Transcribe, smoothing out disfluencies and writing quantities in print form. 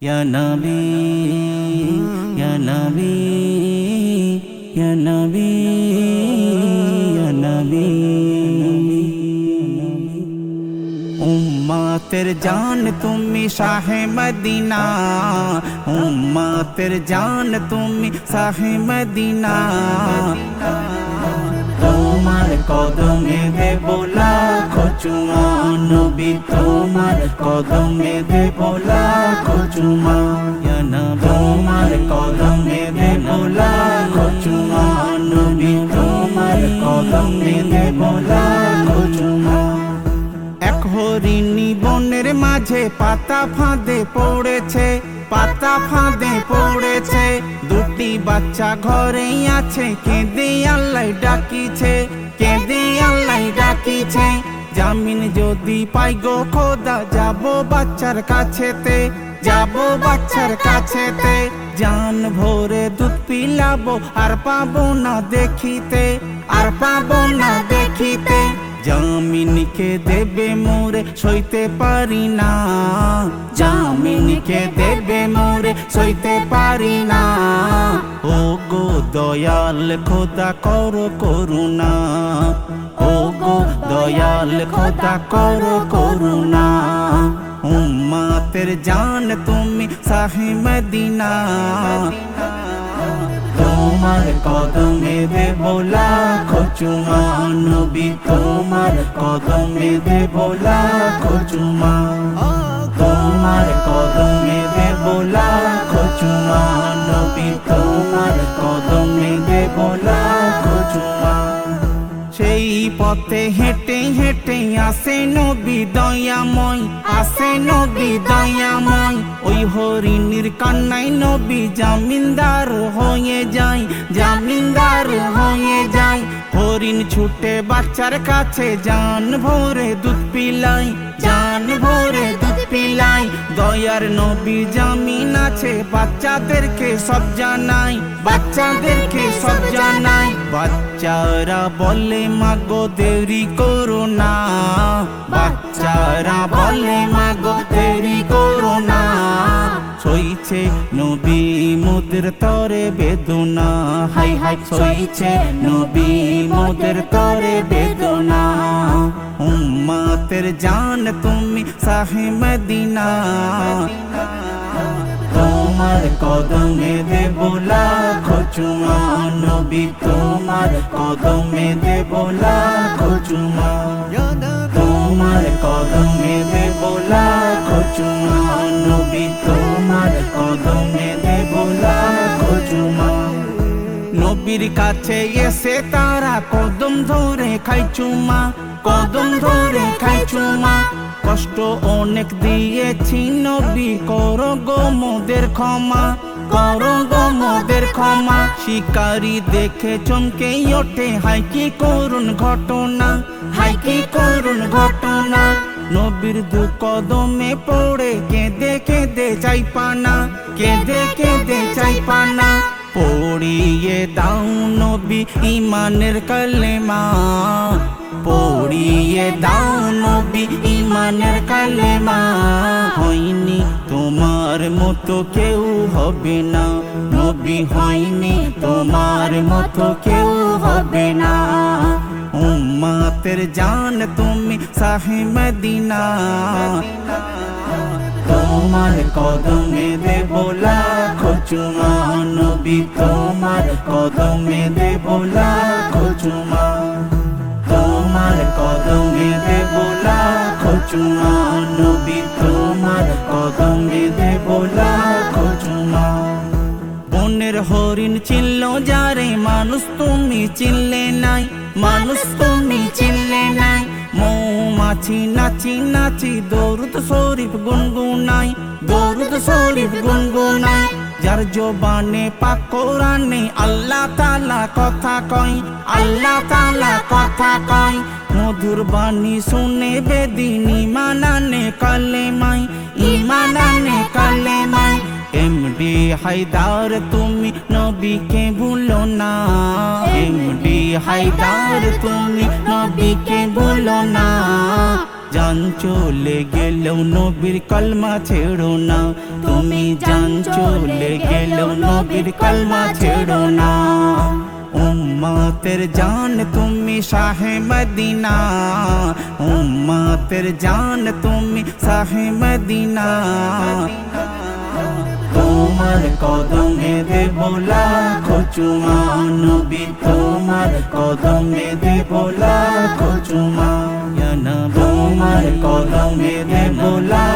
Ya Nabi, Ya Nabi, Ya Nabi, Ya Nabi, উম্মতের জান তুমি শাহে মদিনা, উম্মতের জান তুমি শাহে মদিনা। তোমার কদমে দেব লাখো চুমা নবী, তোমার কদমে দেব লাখো চুমা। ইয়া নবী, তোমার কদমে দেব লাখো চুমা নবী, তোমার কদমে দেব লাখো চুমা। এক হরিণী বনের মাঝে পাতা ফাঁদে পড়েছে, পাতা ফাঁদে পড়েছে। দুটি বাচ্চা ঘরেই আছে, কেঁদে আল্লাহ ডাকিছে, কেঁদে আল্লাহ ডাকিছে। জামিন যদি পাই গো খোদা, যাব বাচ্চার কাছেতে, যাব বাচ্চার কাছেতে। জান ভরে দুধ পিলাবো, আর পাবো না দেখিতে, আর পাবো না দেখিতে। জামিনকে দেবে মোরে সইতে পারি না, জামিনকে দেবে মোরে সইতে পারি না। ও গো দয়াল খোদা করো করুণা, ও গো দয়াল খোদা করো করুণা। উম্মতের জান তুমি শাহে মদিনা, তোমার কদমে দেব লাখো চুমা নবী, তোমার কদমে দেব লাখো চুমা। তোমার কদমে দেব লাখো চুমা নবী, তোমার কদমে দেব লাখো চুমা। সেই পথে হেঁটে হেঁটে আসে নবী দয়াময়, আসে নবী দয়াময়। ওই হরিণীর কান্নাই নবী জামিনদার হয়ে যায়, জামিনদার হয়ে যায়। হরিণ ছুটে বাচ্চার কাছে, জান ভরে দুধ পিলাই, জান ভরে দুধ পিলাই। দয়ার নবী জামিন আছে, বাচ্চাদেরকে সব জানাই, বাচ্চাদেরকে সব জানাই। বাচ্চারা বলে মাগো দেরি করো না, বাচ্চারা বলে মাগো দেরি করো না। সইছে নবী মোদের তরে বেদনা, হাই হাই সইছে নবী মোদের তরে বেদনা। উম্মতের জান তুমি শাহে মদিনা, তোমার কদমে দেব লাখো চুমা নবী, তোমার কদমে দেব লাখো চুমা। তোমার কদমে দেব লাখো চুমা নবী, তোমার কদমে দেব লাখো চুমা। নবীর কাছে এসে তারা কদম ধরে খাই চুমা, কদম ধরে খাই চুমা। কষ্ট অনেক দিয়েছি নবী, করো গো মোদের ক্ষমা, করো গো মোদের ক্ষমা। শিকারী দেখে চমকে ওঠে, হাই কি করুণ ঘটনা, হাই কি করুণ ঘটনা। নবীর দু কদমে পড়ে কেঁদে কেঁদে চাই পানা, কেঁদে কেঁদে চাই পানা। পড়িয়ে দাও নবী ইমানের কালেমা, পড়িয়ে দাও নবী ইমানের কালেমা। হয়নি তোমার মতো কেউ হবে না নবী, হয়নি তোমার মতো কেউ হবে না। উম্মতের জান তুমি শাহে মদিনা, তোমার কদমে দেব লাখো চুমা নবী, তোমার কদমে দেব লাখো চুমা। তোমার কদমে দেব লাখো চুমা নবী, তোমার কদমে দেব লাখো চুমা। বনের হরিণ চিনল যারে, মানুষ তুমি চিনলে নাই, মানুষ তুমি চিনলে নাই। মৌমাছি নাচি নাচি দরুদ শরীফ গুনগুনাই, দরুদ শরীফ গুনগুনাই। যার জবানে পাক কোরআনে আল্লাহ তাআলা কথা কয়, আল্লাহ তাআলা কথা কয়। মধুর বাণী শুনে বেদিন ঈমান আনে কালেমায়, ঈমান আনে কালেমায়। এমডি হায়দার তুমি নবীকে ভুলো না, এমডি হায়দার তুমি নবীকে ভুলো না। জান চলে গেলেও নবীর কলমা ছেড়ো না, তুমি চলে গেলেও নবীর কালমা ছেড়ো না। উম্মতের জান তুমি শাহে মদিনা, উম্মতের জান তুমি শাহে মদিনা। তোমার কদমে দেব লাখো চুমা নবী, তোমার কদমে দেব লাখো চুমা। তোমার কদমে দেব লাখো